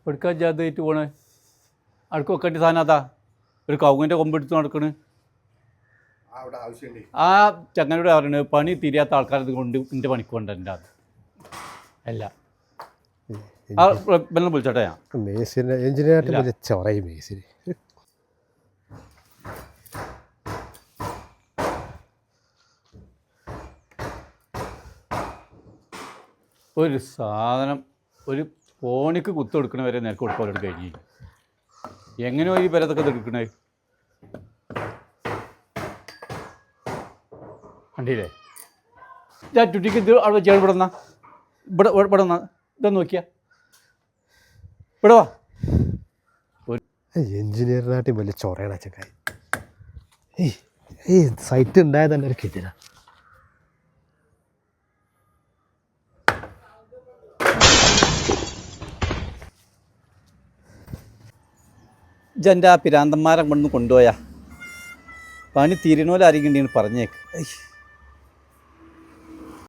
എടുക്കാൻ ജാതായിട്ട് പോണേ അടുക്ക് വെക്കേണ്ട സാധനം അതാ ഒരു കവുങ്ങിൻ്റെ കൊമ്പെടുത്ത് നടക്കണ്. ആ ചങ്ങനോട് പറയുന്നത് പണി തിരിയാത്ത ആൾക്കാരത് കൊണ്ട് എൻ്റെ പണിക്ക് കൊണ്ട് എൻ്റെ അത് അല്ല ആ ബെല്ലം വിളിച്ചോട്ടെ ഞാൻ മേസിനെ എഞ്ചിനീയറായിട്ട് വലിയ ചൊറയും മേസിന്. ഒരു സാധനം ഒരു ഫോണിക്ക് കുത്തു കൊടുക്കണ വരെ നിനക്ക് കൊടുക്കാൻ കഴിഞ്ഞു. എങ്ങനെയോ ഈ പേരത്തൊക്കെ എടുക്കണേ കണ്ടില്ലേ? ഞാൻ ചുറ്റിക്ക് ഇത് അവിടെ വെച്ചാൽ ഇവിടെ നിന്നാ ഇവിടെ നിന്നാ ഇതൊന്ന് നോക്കിയാ ഇവിടെ വാ. എഞ്ചിനീയറിനായിട്ട് വലിയ ചൊറയാണ് ചക്കായി. ഈ സൈറ്റ് ഉണ്ടായത് തന്നെ ഒരു കിട്ടില്ല. ഇജെൻ്റെ ആ പിരാന്തന്മാരെ കൊണ്ടുപോയാ പണി തീരണോലാരെങ്കിലും പറഞ്ഞേക്ക്.